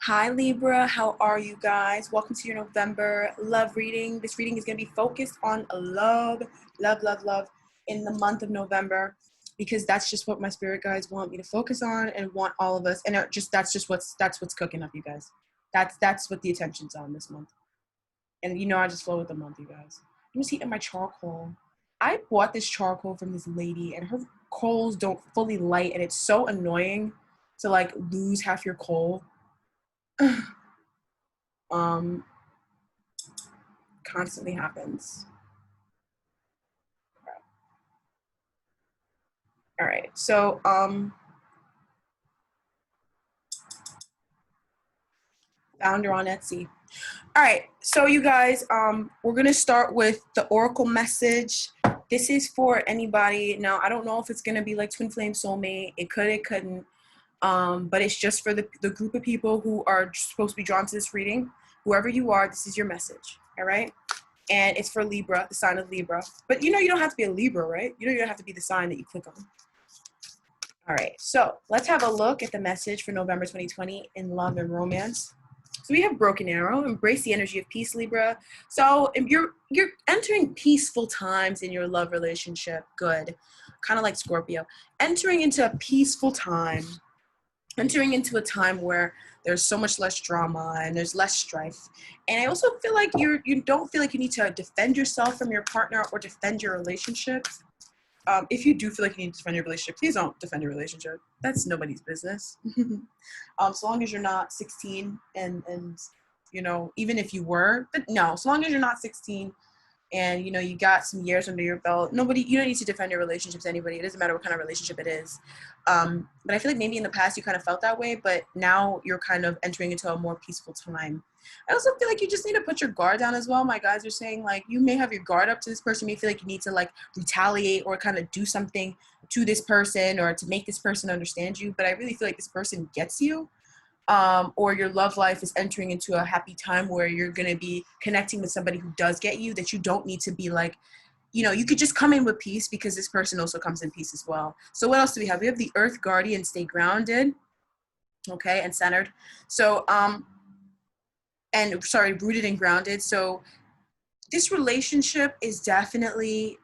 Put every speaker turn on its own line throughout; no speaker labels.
Hi Libra, how are you guys? Welcome to your November love reading. This reading is going to be focused on love in the month of November because that's just what my spirit guides want me to focus on and want all of us. And that's what's cooking up, you guys. That's what the attention's on this month. And I just flow with the month, you guys. I'm just heating my charcoal. I bought this charcoal from this lady and her coals don't fully light and it's so annoying to like lose half your coal. Constantly happens. All right, so found her on Etsy. All right, so you guys, we're gonna start with the oracle message. This is for anybody. Now, I don't know if it's gonna be like twin flame soulmate. It could, it couldn't. But it's just for the group of people who are supposed to be drawn to this reading. Whoever you are, this is your message. All right. And it's for Libra, the sign of Libra. But you don't have to be a Libra, right? You don't have to be the sign that you click on. All right, so let's have a look at the message for November 2020 in love and romance. So we have Broken Arrow, embrace the energy of peace, Libra. So you're entering peaceful times in your love relationship. Good. Kind of like Scorpio. Entering into a peaceful time. Entering into a time where there's so much less drama and there's less strife. And I also feel like you don't feel like you need to defend yourself from your partner or defend your relationship. If you do feel like you need to defend your relationship, please don't defend your relationship. That's nobody's business. So long as you're not 16 and even if you were, but no, so long as you're not 16 and you got some years under your belt, you don't need to defend your relationships to anybody. It doesn't matter what kind of relationship it is. But I feel like maybe in the past you kind of felt that way, but now you're kind of entering into a more peaceful time. I also feel like you just need to put your guard down as well. My guys are saying like you may have your guard up to this person. You may feel like you need to like retaliate or kind of do something to this person or to make this person understand you. But I really feel like this person gets you. Or your love life is entering into a happy time where you're going to be connecting with somebody who does get you, that you don't need to be like, you could just come in with peace because this person also comes in peace as well. So what else do we have? We have the Earth Guardian, stay grounded, okay, and centered. So, rooted and grounded. So this relationship is definitely,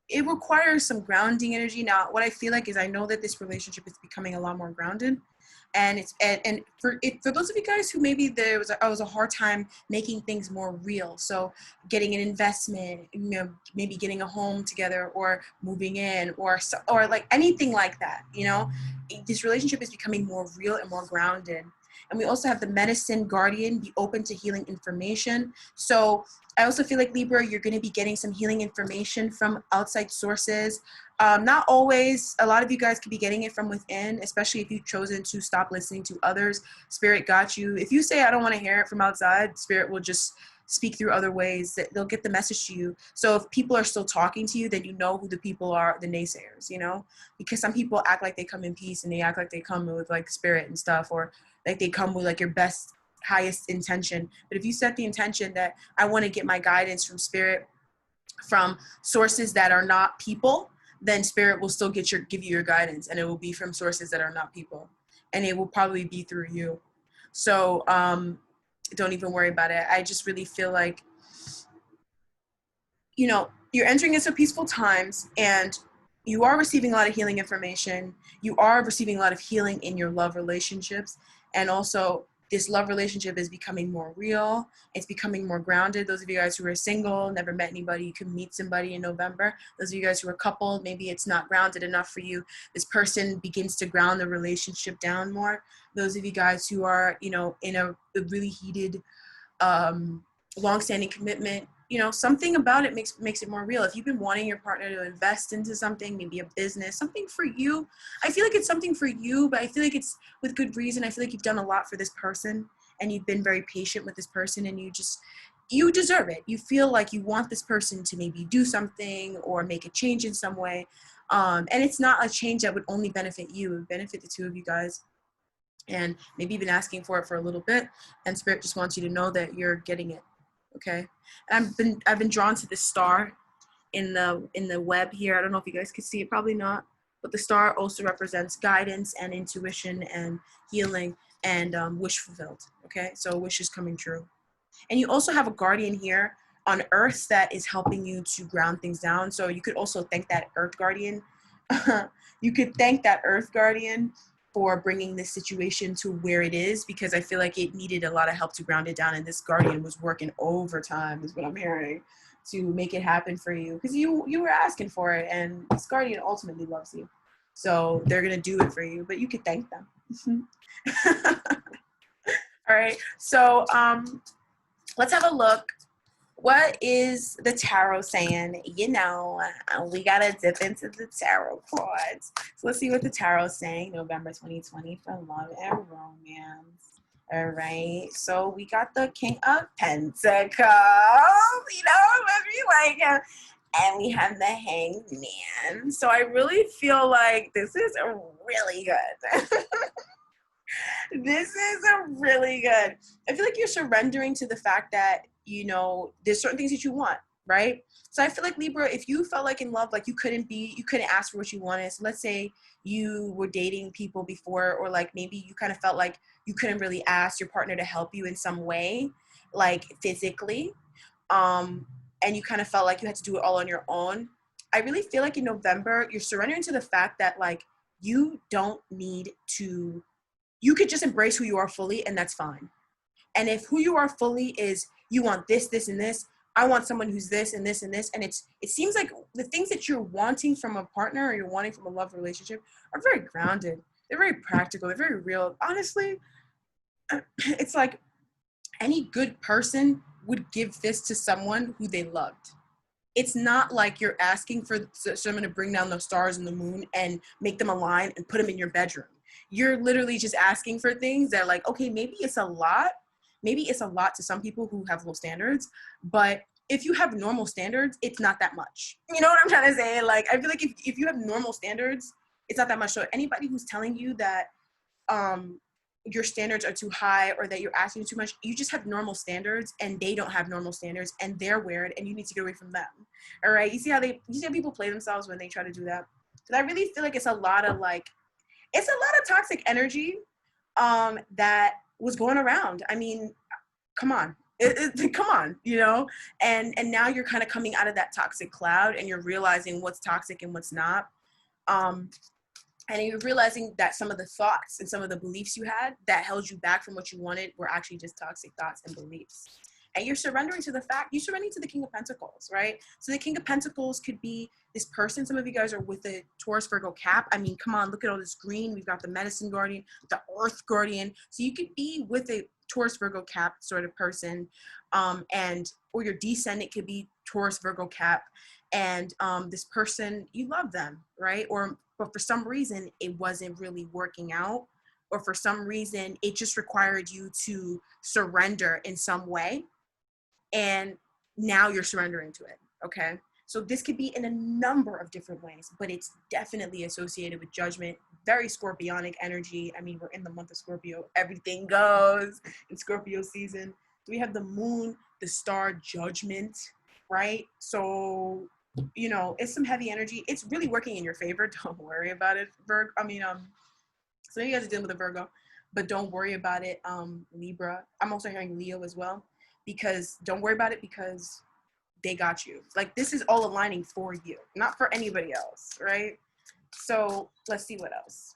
it requires some grounding energy. Now, what I feel like is I know that this relationship is becoming a lot more grounded. And it's for those of you guys who maybe there was a hard time making things more real. So getting an investment, maybe getting a home together or moving in or like anything like that. This relationship is becoming more real and more grounded. And we also have the medicine guardian, be open to healing information. So I also feel like Libra, you're going to be getting some healing information from outside sources. Not always. A lot of you guys could be getting it from within, especially if you've chosen to stop listening to others. Spirit got you. If you say, I don't want to hear it from outside, Spirit will just speak through other ways. That they'll get the message to you. So if people are still talking to you, then you know who the people are, the naysayers, because some people act like they come in peace and they act like they come with like spirit and stuff, or like they come with like your best, highest intention. But if you set the intention that I want to get my guidance from spirit, from sources that are not people, then spirit will still give you your guidance, and it will be from sources that are not people, and it will probably be through you. So don't even worry about it. I just really feel like you're entering into peaceful times, and you are receiving a lot of healing information. You are receiving a lot of healing in your love relationships, and also this love relationship is becoming more real. It's becoming more grounded. Those of you guys who are single, never met anybody, you can meet somebody in November. Those of you guys who are coupled, maybe it's not grounded enough for you. This person begins to ground the relationship down more. Those of you guys who are, in a really heated, long-standing commitment, something about it makes it more real. If you've been wanting your partner to invest into something, maybe a business, something for you, I feel like it's something for you, but I feel like it's with good reason. I feel like you've done a lot for this person and you've been very patient with this person, and you deserve it. You feel like you want this person to maybe do something or make a change in some way. And it's not a change that would only benefit you. It would benefit the two of you guys. And maybe you've been asking for it for a little bit, and Spirit just wants you to know that you're getting it. Okay, and I've been drawn to this star in the web here. I don't know if you guys can see it, probably not, but the star also represents guidance and intuition and healing. and wish fulfilled. Okay, so wish is coming true. And you also have a guardian here on Earth that is helping you to ground things down. So you could also thank that Earth guardian. You could thank that Earth guardian for bringing this situation to where it is, because I feel like it needed a lot of help to ground it down, and this guardian was working overtime, is what I'm hearing, to make it happen for you, because you were asking for it, and this guardian ultimately loves you. So they're going to do it for you, but you could thank them. All right, so let's have a look. What is the tarot saying? You know, we got to dip into the tarot cards. So let's see what the tarot is saying, November 2020, for love and romance. All right, so we got the King of Pentacles, you know, like and we have the Hanged Man. So I really feel like this is really good. This is a really good. I feel like you're surrendering to the fact that, you know, there's certain things that you want, right? So I feel like, Libra, if you felt like in love, like you couldn't ask for what you wanted. So let's say you were dating people before, or like maybe you kind of felt like you couldn't really ask your partner to help you in some way, like physically, and you kind of felt like you had to do it all on your own. I really feel like in November, you're surrendering to the fact that like you don't need to. You could just embrace who you are fully, and that's fine. And if who you are fully is you want this, this, and this, I want someone who's this and this and this, and it seems like the things that you're wanting from a partner or you're wanting from a love relationship are very grounded. They're very practical. They're very real. Honestly, it's like any good person would give this to someone who they loved. It's not like you're asking for someone to bring down the stars and the moon and make them align and put them in your bedroom. You're literally just asking for things that, like, okay, maybe it's a lot. Maybe it's a lot to some people who have low standards, but if you have normal standards, it's not that much. You know what I'm trying to say? Like, I feel like if you have normal standards, it's not that much. So anybody who's telling you that your standards are too high or that you're asking too much, you just have normal standards and they don't have normal standards and they're weird and you need to get away from them. All right. You see how people play themselves when they try to do that? Because I really feel like it's a lot of toxic energy that was going around. I mean, come on. Come on, you know? And now you're kind of coming out of that toxic cloud and you're realizing what's toxic and what's not. And you're realizing that some of the thoughts and some of the beliefs you had that held you back from what you wanted were actually just toxic thoughts and beliefs. And you're surrendering to the King of Pentacles, right? So the King of Pentacles could be this person. Some of you guys are with the Taurus Virgo cap. I mean, come on, look at all this green. We've got the Medicine Guardian, the Earth Guardian. So you could be with a Taurus Virgo cap sort of person, or your descendant could be Taurus Virgo cap, and this person, you love them, right? But for some reason it wasn't really working out, or for some reason it just required you to surrender in some way, and now you're surrendering to it. Okay, so this could be in a number of different ways, but it's definitely associated with judgment, very scorpionic energy. I mean, we're in the month of Scorpio, everything goes in Scorpio season. We have the moon, the star, judgment, right? So, you know, it's some heavy energy. It's really working in your favor. Don't worry about it, Virgo. I mean, so you guys are dealing with a Virgo, but don't worry about it, Libra. I'm also hearing Leo as well, because don't worry about it because they got you. Like, this is all aligning for you, not for anybody else, right? So let's see what else.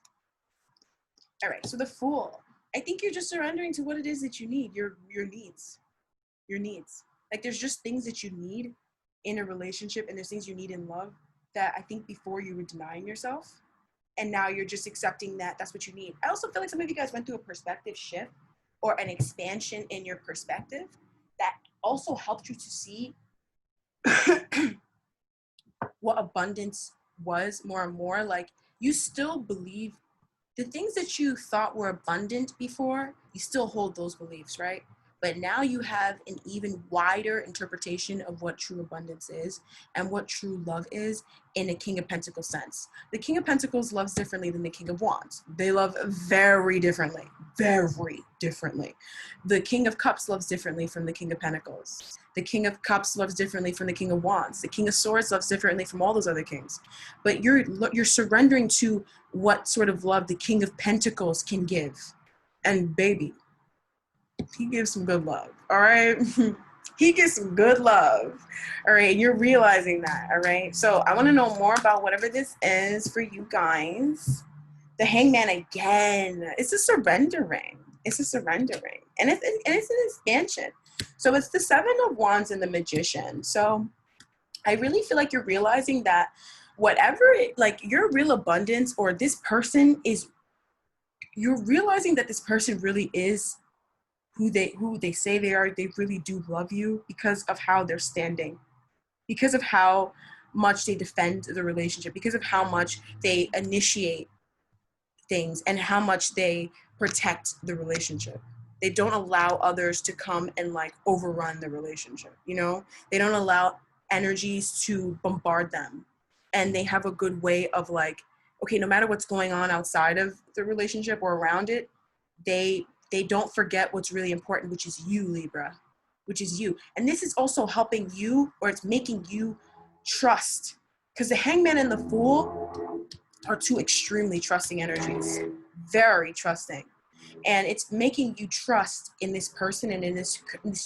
All right, so the Fool. I think you're just surrendering to what it is that you need, your needs. Your needs. Like, there's just things that you need in a relationship, and there's things you need in love that I think before you were denying yourself, and now you're just accepting that that's what you need. I also feel like some of you guys went through a perspective shift or an expansion in your perspective that also helped you to see what abundance was more and more. Like, you still believe the things that you thought were abundant before, you still hold those beliefs, right? But now you have an even wider interpretation of what true abundance is and what true love is in a King of Pentacles sense. The King of Pentacles loves differently than the King of Wands. They love very differently, very differently. The King of Cups loves differently from the King of Pentacles. The King of Cups loves differently from the King of Wands. The King of Swords loves differently from all those other kings. But you're surrendering to what sort of love the King of Pentacles can give. And baby, he gives some good love, all right? He gets some good love, all right? And you're realizing that, all right? So I want to know more about whatever this is for you guys. The Hangman again, it's a surrendering. It's a surrendering. And it's an expansion. So it's the Seven of Wands and the Magician. So I really feel like you're realizing that whatever, like your real abundance or this person is, you're realizing that this person really is who they say they are. They really do love you because of how they're standing, because of how much they defend the relationship, because of how much they initiate things and how much they protect the relationship. They don't allow others to come and like overrun the relationship, you know? They don't allow energies to bombard them. And they have a good way of like, okay, no matter what's going on outside of the relationship or around it, they don't forget what's really important, which is you, Libra, which is you. And this is also helping you, or it's making you trust, because the Hangman and the Fool are two extremely trusting energies, very trusting. And it's making you trust in this person and in this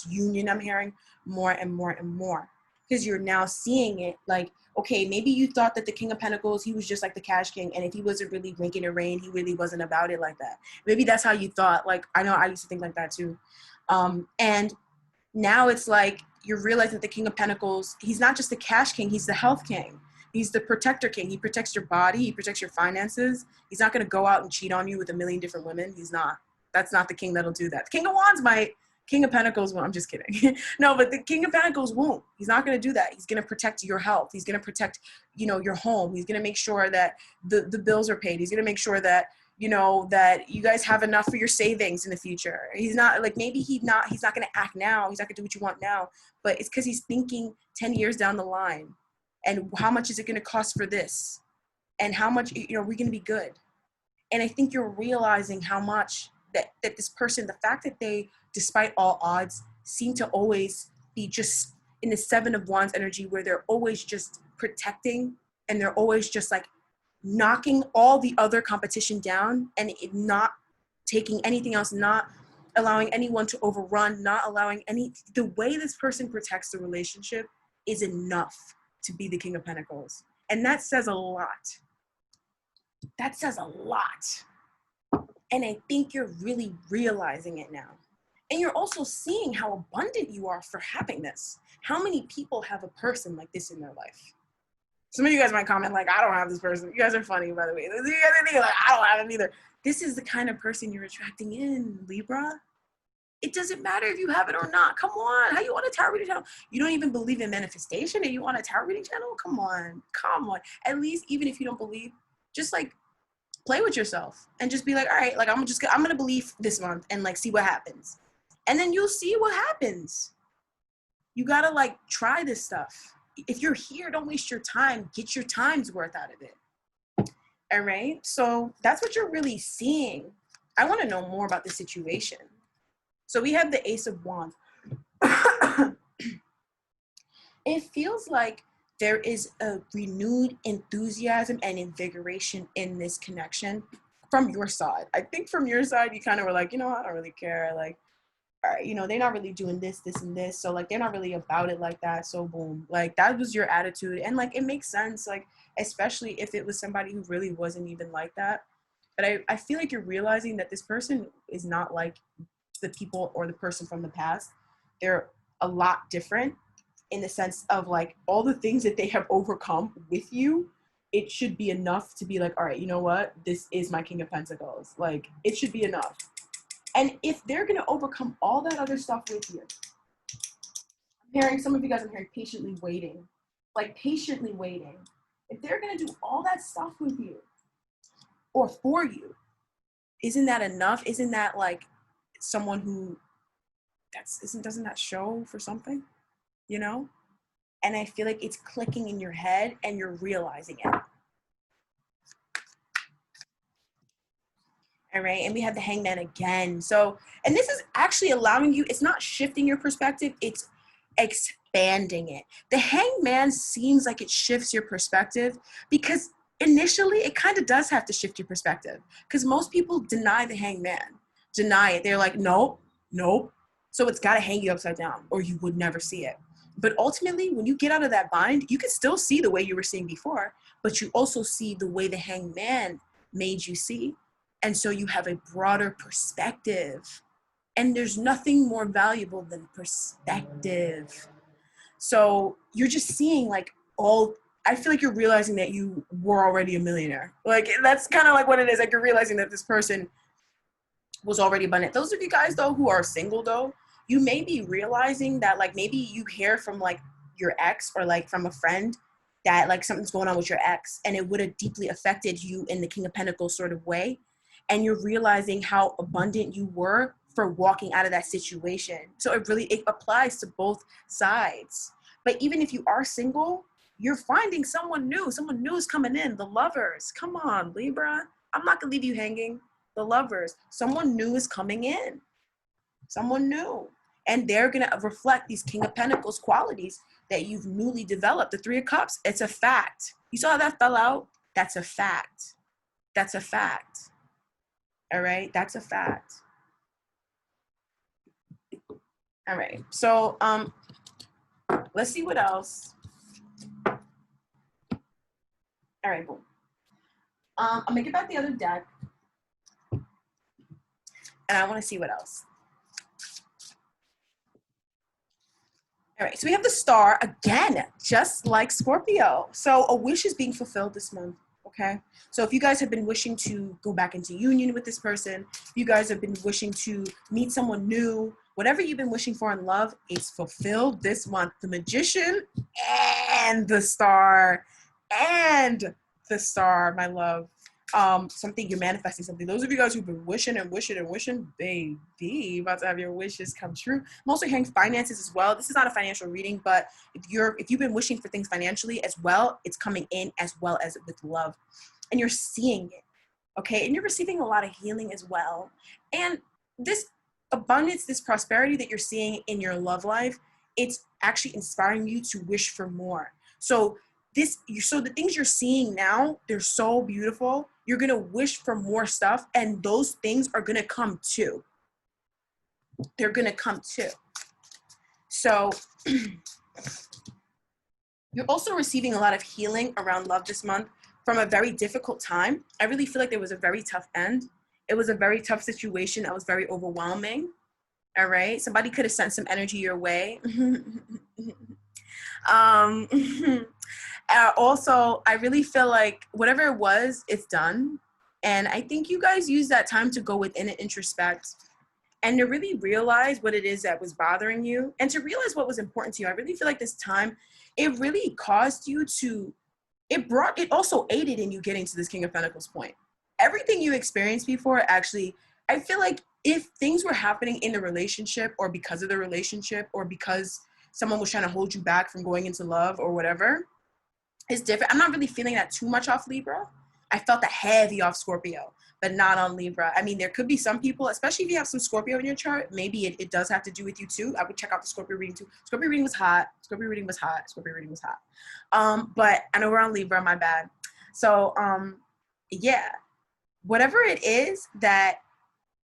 union I'm hearing more and more and more, because you're now seeing it like, okay, maybe you thought that the King of Pentacles, he was just like the Cash King, and if he wasn't really making it rain, he really wasn't about it like that. Maybe that's how you thought. Like, I know I used to think like that too. And now it's like you're realizing that the King of Pentacles, he's not just the Cash King, he's the Health King. He's the Protector King. He protects your body. He protects your finances. He's not going to go out and cheat on you with a million different women. He's not. That's not the king that'll do that. The King of Wands might. King of Pentacles won't. I'm just kidding. No, but the King of Pentacles won't. He's not going to do that. He's going to protect your health. He's going to protect, you know, your home. He's going to make sure that the bills are paid. He's going to make sure that, you know, that you guys have enough for your savings in the future. He's not like, maybe he's not going to act now. He's not going to do what you want now, but it's because he's thinking 10 years down the line. And how much is it going to cost for this? And how much, you know, are we going to be good? And I think you're realizing how much that this person, the fact that they, despite all odds, seem to always be just in the Seven of Wands energy, where they're always just protecting, and they're always just like knocking all the other competition down, and not taking anything else, not allowing anyone to overrun, not allowing the way this person protects the relationship is enough to be the King of Pentacles. And that says a lot. That says a lot. And I think you're really realizing it now. And you're also seeing how abundant you are for having this. How many people have a person like this in their life? Some of you guys might comment like, I don't have this person. You guys are funny, by the way. You guys are thinking like, I don't have him either. This is the kind of person you're attracting in, Libra. It doesn't matter if you have it or not. Come on. How you want a tarot reading channel? You don't even believe in manifestation and you want a tarot reading channel? Come on. Come on. At least even if you don't believe, just like play with yourself and just be like, all right, like I'm going to believe this month and like see what happens. And then you'll see what happens. You got to like try this stuff. If you're here, don't waste your time. Get your time's worth out of it. All right. So that's what you're really seeing. I want to know more about the situation. So we have the Ace of Wands. It feels like there is a renewed enthusiasm and invigoration in this connection from your side. I think from your side, you kind of were like, you know, I don't really care. Like, all right, you know, they're not really doing this, this, and this. So like, they're not really about it like that. So boom, like that was your attitude. And like, it makes sense. Like, especially if it was somebody who really wasn't even like that. But I feel like you're realizing that this person is not like the people or the person from the past. They're a lot different in the sense of like all the things that they have overcome with you. It should be enough to be like, all right, you know what? This is my King of Pentacles. Like, it should be enough. And if they're going to overcome all that other stuff with you, I'm hearing some of you guys, I'm hearing patiently waiting, like patiently waiting. If they're going to do all that stuff with you or for you, isn't that enough? Isn't that like someone who doesn't that show for something, you know? And I feel like it's clicking in your head and you're realizing it. All right, and we have the Hangman again. So, and this is actually allowing you, it's not shifting your perspective, it's expanding it. The Hangman seems like it shifts your perspective because initially it kind of does have to shift your perspective because most people deny the Hangman. deny it. They're like, nope, nope. So it's got to hang you upside down or you would never see it. But ultimately, when you get out of that bind, you can still see the way you were seeing before, but you also see the way the hangman made you see. And so you have a broader perspective. And there's nothing more valuable than perspective. So you're just seeing like I feel like you're realizing that you were already a millionaire. Like that's kind of like what it is. Like you're realizing that this person was already abundant. Those of you guys though who are single though, you may be realizing that like maybe you hear from like your ex or like from a friend that like something's going on with your ex and it would have deeply affected you in the King of Pentacles sort of way. And you're realizing how abundant you were for walking out of that situation. So it applies to both sides. But even if you are single, you're finding someone new is coming in. The lovers, come on, Libra. I'm not gonna leave you hanging. The lovers, someone new is coming in. Someone new. And they're gonna reflect these King of Pentacles qualities that you've newly developed. The Three of Cups, it's a fact. You saw how that fell out? That's a fact. That's a fact. All right, that's a fact. All right, so let's see what else. All right, boom. I'm gonna get back the other deck, and I want to see what else. All right, so we have the Star again, just like Scorpio. So a wish is being fulfilled this month. Okay, so if you guys have been wishing to go back into union with this person, if you guys have been wishing to meet someone new, whatever you've been wishing for in love is fulfilled this month. The Magician and the Star and the Star, my love. Something you're manifesting something. Those of you guys who've been wishing and wishing and wishing, baby, about to have your wishes come true. I'm also hearing finances as well. This is not a financial reading, but if you've been wishing for things financially as well, it's coming in as well as with love, and you're seeing it. Okay, and you're receiving a lot of healing as well. And this abundance, this prosperity that you're seeing in your love life, it's actually inspiring you to wish for more. So the things you're seeing now, they're so beautiful. You're going to wish for more stuff, and those things are going to come too. They're going to come too. So you're also receiving a lot of healing around love this month from a very difficult time. I really feel like there was a very tough end. It was a very tough situation that was very overwhelming. All right. Somebody could have sent some energy your way. Also, I really feel like whatever it was, it's done. And I think you guys use that time to go within and introspect and to really realize what it is that was bothering you and to realize what was important to you. I really feel like this time, it really caused you to, it also aided in you getting to this King of Pentacles point. Everything you experienced before, actually, I feel like if things were happening in the relationship or because of the relationship or because someone was trying to hold you back from going into love or whatever, it's different. I'm not really feeling that too much off Libra. I felt that heavy off Scorpio, but not on Libra. I mean, there could be some people, especially if you have some Scorpio in your chart, maybe it does have to do with you too. I would check out the Scorpio reading too. Scorpio reading was hot. Scorpio reading was hot. Scorpio reading was hot. But I know we're on Libra, my bad. So, yeah, whatever it is that,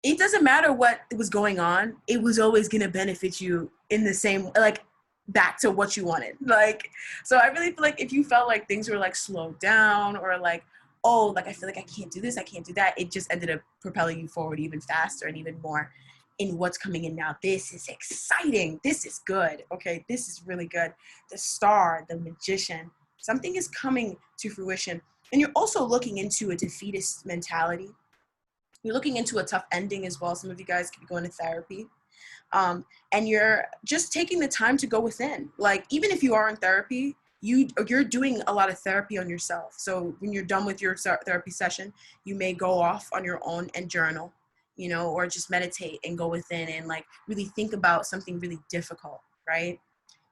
it doesn't matter what was going on. It was always going to benefit you in the same, like, back to what you wanted. Like, so I really feel like if you felt like things were like slowed down or like, oh, like I feel like I can't do this, I can't do that, it just ended up propelling you forward even faster and even more in what's coming in now. This is exciting. This is good. Okay, this is really good. The Star, the Magician, something is coming to fruition. And you're also looking into a defeatist mentality. You're looking into a tough ending as well. Some of you guys could be going to therapy. And you're just taking the time to go within. Like, even if you are in therapy, you're doing a lot of therapy on yourself. So when you're done with your therapy session, you may go off on your own and journal, you know, or just meditate and go within and like really think about something really difficult, right?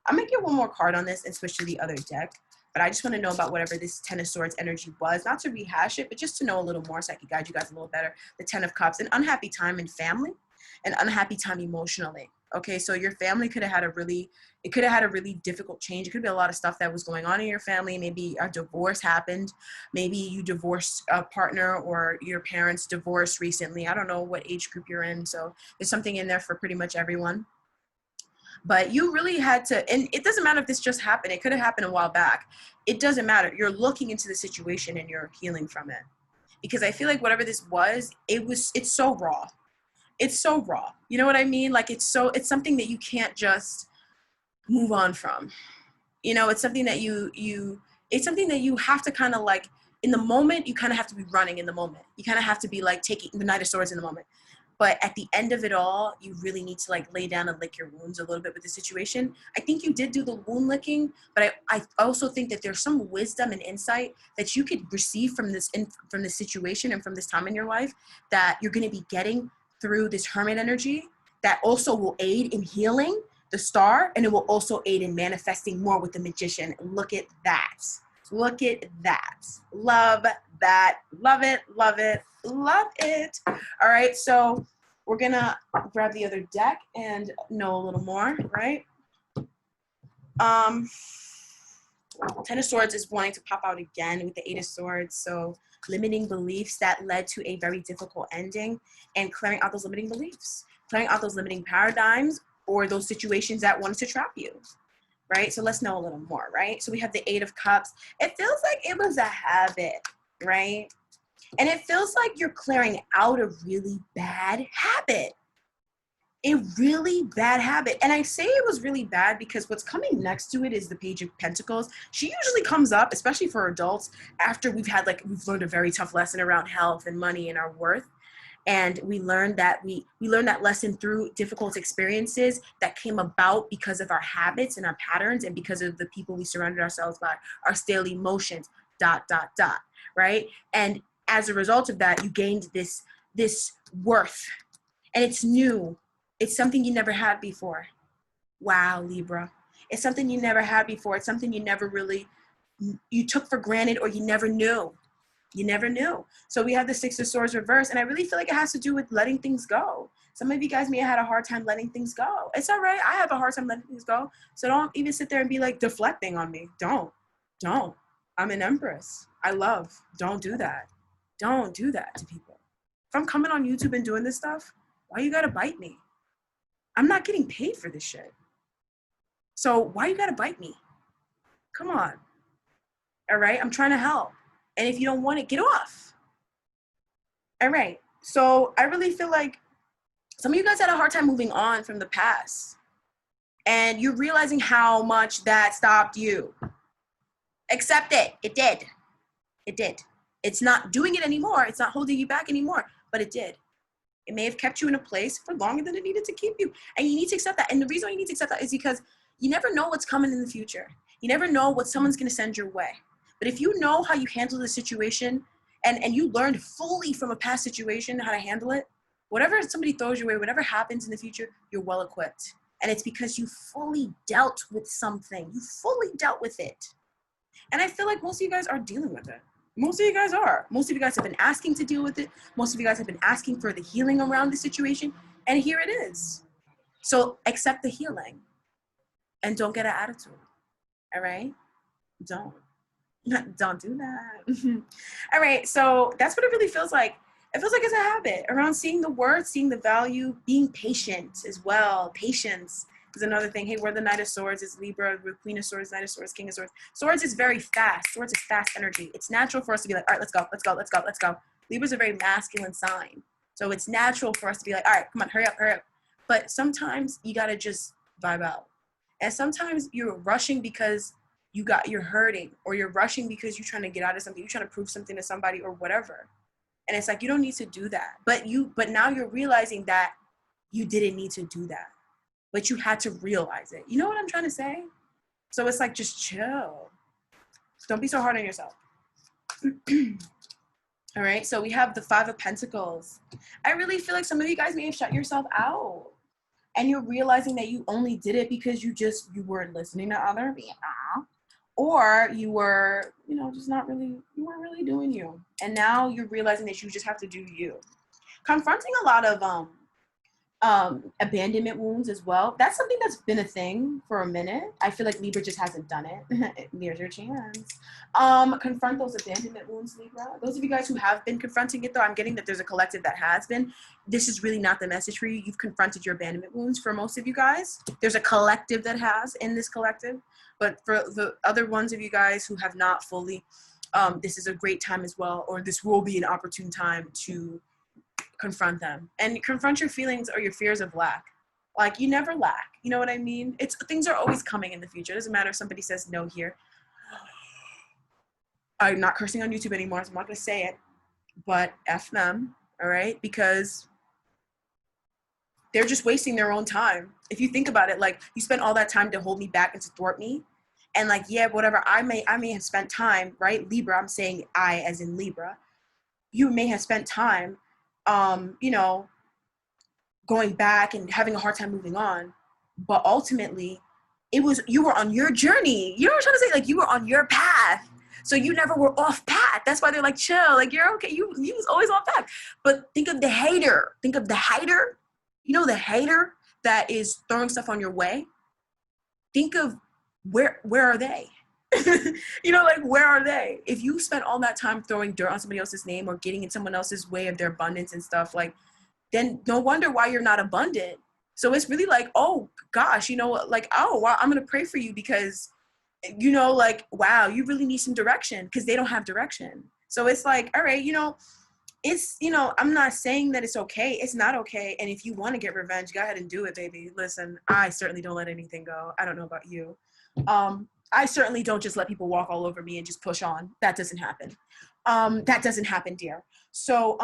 I'm gonna get one more card on this and switch to the other deck. But I just want to know about whatever this Ten of Swords energy was, not to rehash it, but just to know a little more so I can guide you guys a little better. The Ten of Cups, an unhappy time in family, an unhappy time emotionally. Okay, so your family could have had a really difficult change. It could be a lot of stuff that was going on in your family. Maybe a divorce happened. Maybe you divorced a partner, or your parents divorced recently. I don't know what age group you're in. So there's something in there for pretty much everyone. But you really had to, and it doesn't matter if this just happened. It could have happened a while back. It doesn't matter. You're looking into the situation and you're healing from it. Because I feel like whatever this was, it's so raw. It's so raw. You know what I mean? Like it's something that you can't just move on from. You know, it's something that it's something that you have to kind of like, in the moment, you kind of have to be running in the moment. You kind of have to be like taking the Knight of Swords in the moment. But at the end of it all, you really need to like lay down and lick your wounds a little bit with the situation. I think you did do the wound licking, but I also think that there's some wisdom and insight that you could receive from this situation and from this time in your life that you're going to be getting through this hermit energy that also will aid in healing the star, and it will also aid in manifesting more with the magician. Look at that. Look at that. Love that. Love it. Love it. Love it. All right. So we're going to grab the other deck and know a little more, right? Ten of Swords is wanting to pop out again with the Eight of Swords. So limiting beliefs that led to a very difficult ending, and clearing out those limiting beliefs, clearing out those limiting paradigms or those situations that wanted to trap you. Right? So let's know a little more, right? So we have the Eight of Cups. It feels like it was a habit, right? And it feels like you're clearing out a really bad habit. A really bad habit. And I say it was really bad because what's coming next to it is the Page of Pentacles. She usually comes up, especially for adults, after we've learned a very tough lesson around health and money and our worth. And we learned that we learned that lesson through difficult experiences that came about because of our habits and our patterns, and because of the people we surrounded ourselves by, our stale emotions, ... right? And as a result of that, you gained this worth, and it's new. It's something you never had before. Wow, Libra. It's something you never had before. It's something you took for granted, or you never knew. You never knew. So we have the Six of Swords reversed, and I really feel like it has to do with letting things go. Some of you guys may have had a hard time letting things go. It's all right. I have a hard time letting things go. So don't even sit there and be like deflecting on me. Don't. I'm an empress. I love. Don't do that. Don't do that to people. If I'm coming on YouTube and doing this stuff, why you gotta bite me? I'm not getting paid for this shit. So why you gotta bite me? Come on. All right? I'm trying to help. And if you don't want it, get off. All right. So I really feel like some of you guys had a hard time moving on from the past. And you're realizing how much that stopped you. Accept it. It did. It did. It's not doing it anymore. It's not holding you back anymore. But it did. It may have kept you in a place for longer than it needed to keep you. And you need to accept that. And the reason why you need to accept that is because you never know what's coming in the future. You never know what someone's going to send your way. But if you know how you handle the situation, and you learned fully from a past situation how to handle it, whatever somebody throws your way, whatever happens in the future, you're well equipped. And it's because you fully dealt with something. You fully dealt with it. And I feel like most of you guys are dealing with it. Most of you guys are. Most of you guys have been asking to deal with it. Most of you guys have been asking for the healing around the situation. And here it is. So accept the healing. And don't get an attitude. All right? Don't do that. All right, so that's what it really feels like. It feels like it's a habit around seeing the worth, seeing the value, being patient as well. Patience is another thing. Hey, we're the Knight of Swords. It's Libra. We're Queen of Swords, Knight of Swords, King of Swords. Swords is very fast. Swords is fast energy. It's natural for us to be like, all right, let's go, let's go, let's go, let's go. Libra's a very masculine sign. So it's natural for us to be like, all right, come on, hurry up, hurry up. But sometimes you got to just vibe out. And sometimes you're rushing because you're hurting, or you're rushing because you're trying to get out of something, you're trying to prove something to somebody or whatever. And it's like, you don't need to do that. But now you're realizing that you didn't need to do that, but you had to realize it. You know what I'm trying to say? So it's like, just chill. Don't be so hard on yourself. All right. So we have the Five of Pentacles. I really feel like some of you guys may have shut yourself out, and you're realizing that you only did it because you weren't listening to other people. Or you were, just you weren't really doing you. And now you're realizing that you just have to do you. Confronting a lot of Abandonment wounds as well. That's something that's been a thing for a minute. I feel like Libra just hasn't done it. There's your chance. Confront those abandonment wounds, Libra. Those of you guys who have been confronting it, though, I'm getting that there's a collective that has been. This is really not the message for you. You've confronted your abandonment wounds for most of you guys. There's a collective that has in this collective. But for the other ones of you guys who have not fully, this is a great time as well, or this will be an opportune time to confront them and confront your feelings or your fears of lack. Like, you never lack. You know what I mean? Things are always coming in the future. It doesn't matter if somebody says no here. I'm not cursing on YouTube anymore, so I'm not going to say it, but F them, all right? Because they're just wasting their own time. If you think about it, like, you spent all that time to hold me back and to thwart me. And like, yeah, whatever, I may have spent time, right? Libra, I'm saying I as in Libra. You may have spent time you know, going back and having a hard time moving on. But ultimately, you were on your journey. You know what I'm trying to say? Like, you were on your path. So you never were off path. That's why they're like, chill, like, you're okay. You was always off path. But think of the hater. Think of the hater. You know, the hater that is throwing stuff on your way. Think of where are they? You know, like, where are they? If you spent all that time throwing dirt on somebody else's name or getting in someone else's way of their abundance and stuff, like, then no wonder why you're not abundant. So it's really like, oh gosh, you know, like, oh wow, I'm gonna pray for you because, you know, like, wow, you really need some direction, because they don't have direction. So it's like, all right, you know, it's, you know, I'm not saying that it's okay. It's not okay. And if you want to get revenge, go ahead and do it, baby. Listen, I certainly don't let anything go. I don't know about you. I certainly don't just let people walk all over me and just push on. That doesn't happen. That doesn't happen, dear. So,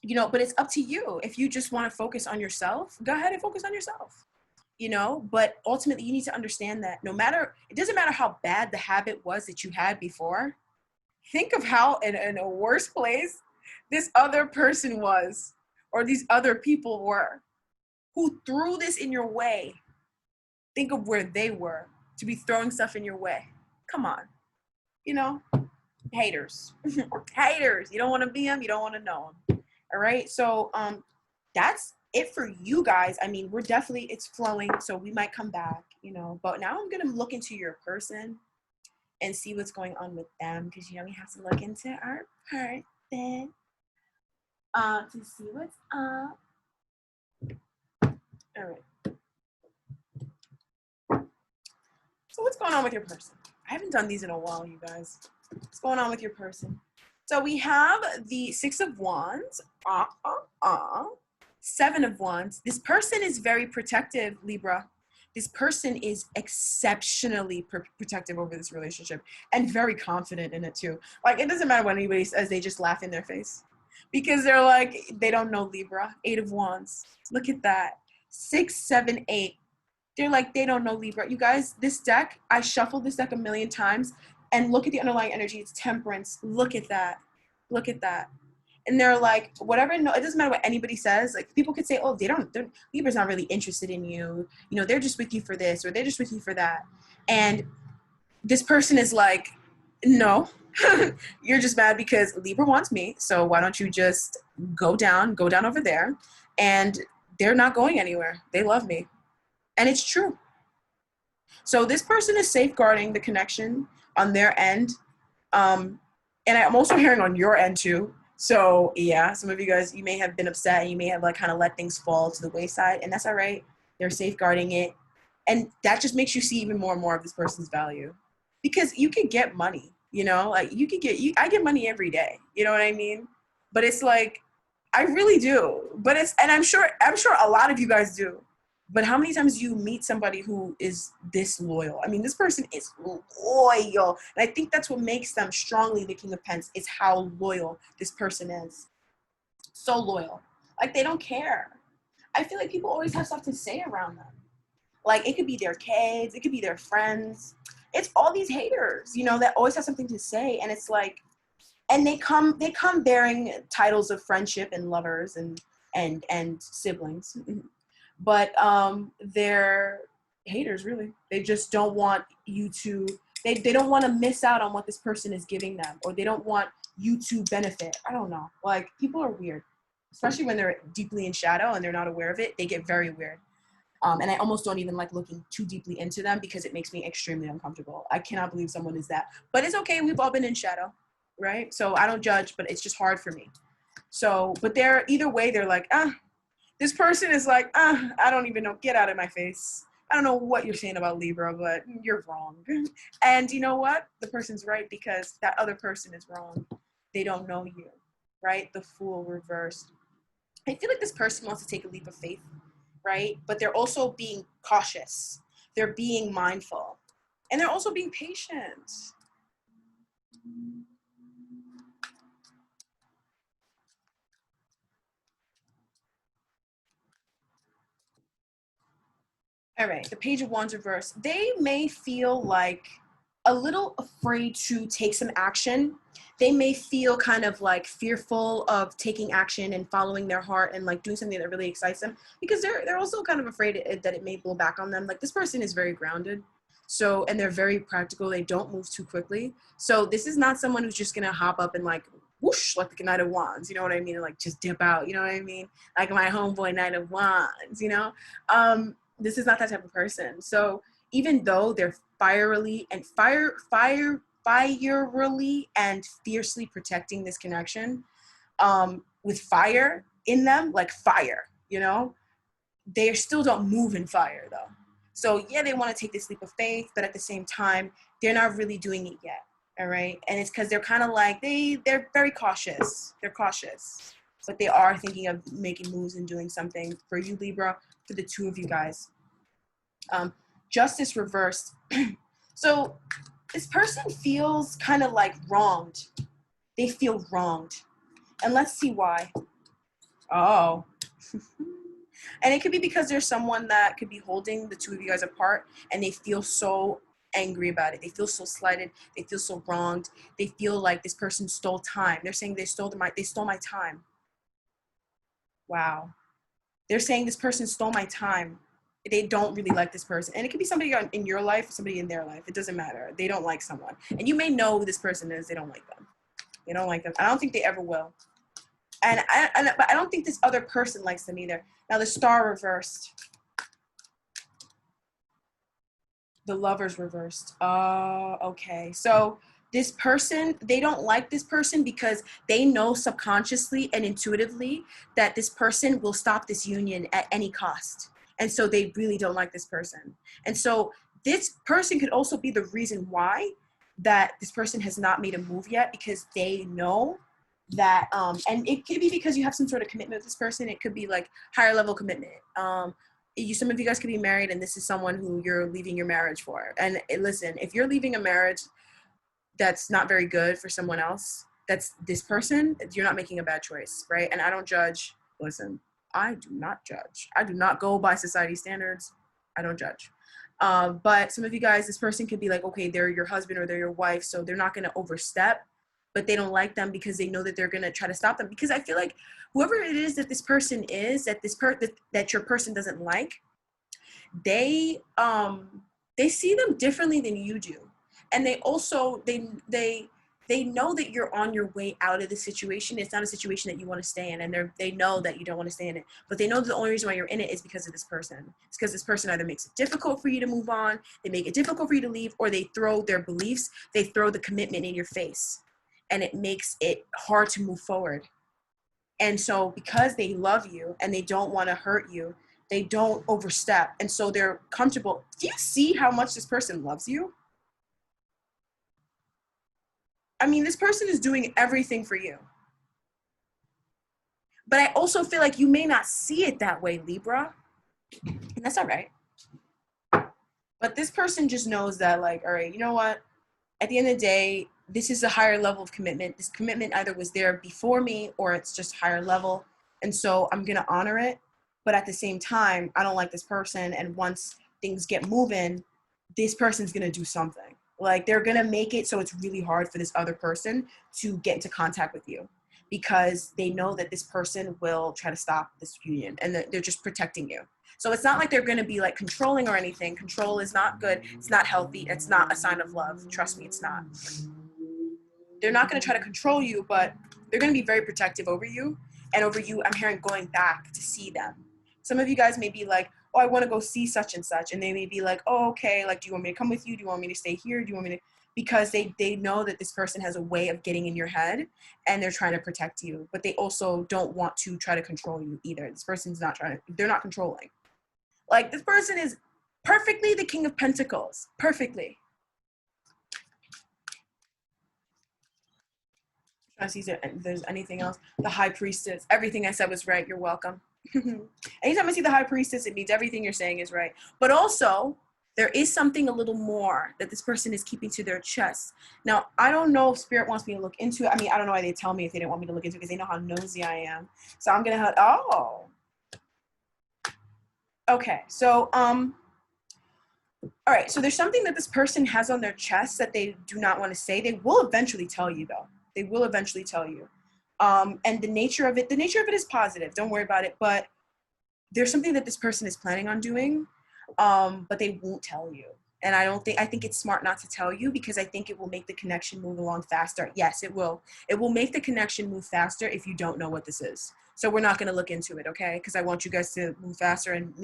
you know, but it's up to you. If you just want to focus on yourself, go ahead and focus on yourself, you know, but ultimately you need to understand that it doesn't matter how bad the habit was that you had before. Think of how in a worse place this other person was, or these other people were, who threw this in your way. Think of where they were to be throwing stuff in your way. Come on, you know, haters, haters. You don't want to be them. You don't want to know them. All right. So, that's it for you guys. I mean, it's flowing. So we might come back, you know, but now I'm going to look into your person and see what's going on with them. Cause you know, we have to look into our person, to see what's up. All right. So what's going on with your person? I haven't done these in a while, you guys. What's going on with your person? So we have the 6 of Wands, 7 of Wands. This person is very protective, Libra. This person is exceptionally protective over this relationship and very confident in it too. Like, it doesn't matter what anybody says, they just laugh in their face because they're like, they don't know Libra. 8 of Wands. Look at that. 6, 7, 8. They're like, they don't know Libra. You guys, this deck, I shuffled this deck a million times, and look at the underlying energy. It's Temperance. Look at that. Look at that. And they're like, whatever, no, it doesn't matter what anybody says. Like, people could say, oh, Libra's not really interested in you. You know, they're just with you for this, or they're just with you for that. And this person is like, no, you're just mad because Libra wants me. So why don't you just go down over there? And they're not going anywhere. They love me. And it's true. So this person is safeguarding the connection on their end. And I'm also hearing on your end too. So yeah, some of you guys, you may have been upset and you may have like kind of let things fall to the wayside, and that's all right. They're safeguarding it. And that just makes you see even more and more of this person's value, because you can get money, you know, like I get money every day. You know what I mean? But it's like, I really do. But and I'm sure a lot of you guys do. But how many times do you meet somebody who is this loyal? I mean, this person is loyal. And I think that's what makes them strongly the King of Pentacles, is how loyal this person is. So loyal. Like, they don't care. I feel like people always have stuff to say around them. Like, it could be their kids. It could be their friends. It's all these haters, you know, that always have something to say. And it's like, and they come bearing titles of friendship and lovers and siblings. But they're haters, really. They just don't want you to, they don't want to miss out on what this person is giving them, or they don't want you to benefit. I don't know. Like, people are weird. especially when they're deeply in shadow and they're not aware of it, they get very weird. And I almost don't even like looking too deeply into them because it makes me extremely uncomfortable. I cannot believe someone is that. But it's okay. We've all been in shadow, right? So I don't judge, but it's just hard for me. So, but they're either way, they're like, this person is like, I don't even know. Get out of my face. I don't know what you're saying about Libra, but you're wrong. And you know what? The person's right because that other person is wrong. They don't know you, right? The Fool reversed. I feel like this person wants to take a leap of faith, right? But they're also being cautious. They're being mindful. And they're also being patient. All right, the Page of Wands reverse. They may feel like a little afraid to take some action. They may feel kind of like fearful of taking action and following their heart and like doing something that really excites them because they're also kind of afraid that it may blow back on them. Like this person is very grounded. So, and they're very practical. They don't move too quickly. So this is not someone who's just going to hop up and like whoosh, like the Knight of Wands, you know what I mean? And like just dip out, you know what I mean? Like my homeboy Knight of Wands, you know? This is not that type of person. So even though they're fierily and fierily and fiercely protecting this connection, with fire in them, like fire, you know, they still don't move in fire though. So yeah, they want to take this leap of faith, but at the same time, they're not really doing it yet. All right. And it's because they're kind of like, they're very cautious. They're cautious, but they are thinking of making moves and doing something for you, Libra, for the two of you guys. Justice reversed. So this person feels kind of like wronged. They feel wronged. And let's see why. Oh. And it could be because there's someone that could be holding the two of you guys apart and they feel so angry about it. They feel so slighted. They feel so wronged. They feel like this person stole time. They're saying they stole my time. Wow. They're saying this person stole my time. They don't really like this person. And it could be somebody in your life, somebody in their life. It doesn't matter. They don't like someone. And you may know who this person is. They don't like them. They don't like them. I don't think they ever will. But I don't think this other person likes them either. Now the Star reversed. The Lovers reversed. Okay. So this person, they don't like this person because they know subconsciously and intuitively that this person will stop this union at any cost. And so they really don't like this person. And so this person could also be the reason why that this person has not made a move yet, because they know that, and it could be because you have some sort of commitment with this person. It could be like higher level commitment. Some of you guys could be married and this is someone who you're leaving your marriage for. And listen, if you're leaving a marriage that's not very good for someone else, that's this person, you're not making a bad choice, right? And I don't judge. Listen, I do not judge. I do not go by society standards. I don't judge. But some of you guys, this person could be like, okay, they're your husband or they're your wife, so they're not going to overstep, but they don't like them because they know that they're going to try to stop them. Because I feel like whoever it is that this person is, that your person doesn't like, they see them differently than you do. And they also, they know that you're on your way out of the situation. It's not a situation that you want to stay in, and they know that you don't want to stay in it. But they know that the only reason why you're in it is because of this person. It's because this person either makes it difficult for you to move on, they make it difficult for you to leave, or they throw their beliefs, they throw the commitment in your face, and it makes it hard to move forward. And so because they love you and they don't want to hurt you, they don't overstep, and so they're comfortable. Do you see how much this person loves you? I mean, this person is doing everything for you. But I also feel like you may not see it that way, Libra. And that's all right. But this person just knows that, like, all right, you know what? At the end of the day, this is a higher level of commitment. This commitment either was there before me or it's just higher level. And so I'm going to honor it. But at the same time, I don't like this person. And once things get moving, this person's going to do something. Like, they're going to make it so it's really hard for this other person to get into contact with you, because they know that this person will try to stop this union, and they're just protecting you. So it's not like they're going to be like controlling or anything. Control is not good. It's not healthy. It's not a sign of love. Trust me, it's not. They're not going to try to control you, but they're going to be very protective over you. And over you, I'm hearing going back to see them. Some of you guys may be like, oh, I want to go see such and such. And they may be like, oh, okay, like, do you want me to come with you? Do you want me to stay here? Do you want me to? Because they know that this person has a way of getting in your head and they're trying to protect you. But they also don't want to try to control you either. This person's not trying to, they're not controlling. Like, this person is perfectly the King of Pentacles. Perfectly. Trying to see if there's anything else. The High Priestess. Everything I said was right. You're welcome. Anytime I see the High Priestess, it means everything you're saying is right. But also, there is something a little more that this person is keeping to their chest. Now, I don't know if Spirit wants me to look into it. I mean, I don't know why they tell me if they didn't want me to look into it because they know how nosy I am. So I'm going to have, oh. Okay, so, all right, so there's something that this person has on their chest that they do not want to say. They will eventually tell you, though. They will eventually tell you. And the nature of it is positive. Don't worry about it. But there's something that this person is planning on doing, but they won't tell you. And I think it's smart not to tell you because I think it will make the connection move along faster. Yes, it will. It will make the connection move faster if you don't know what this is. So we're not going to look into it, okay? Because I want you guys to move faster and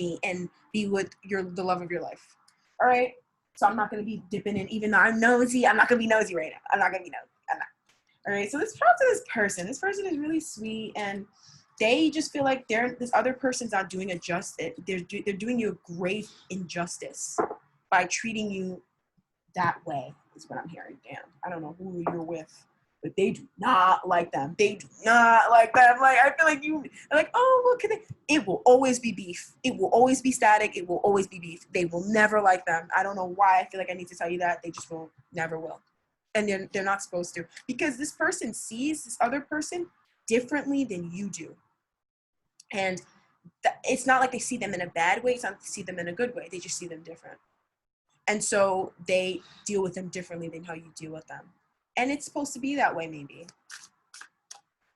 be with the love of your life. All right? So I'm not going to be dipping in, even though I'm nosy. I'm not going to be nosy right now. I'm not going to be nosy. I'm not. All right? So let's talk to this person. This person is really sweet, and they just feel like this other person's not doing they're doing you a grave injustice by treating you that way, is what I'm hearing. Damn, I don't know who you're with, but they do not like them. They do not like them. Like, I feel like like, oh, what can they? It will always be beef. It will always be static. It will always be beef. They will never like them. I don't know why I feel like I need to tell you that. They just won't, never will. And they're not supposed to, because this person sees this other person differently than you do. And it's not like they see them in a bad way. It's not like they see them in a good way. They just see them different. And so they deal with them differently than how you deal with them. And it's supposed to be that way, maybe.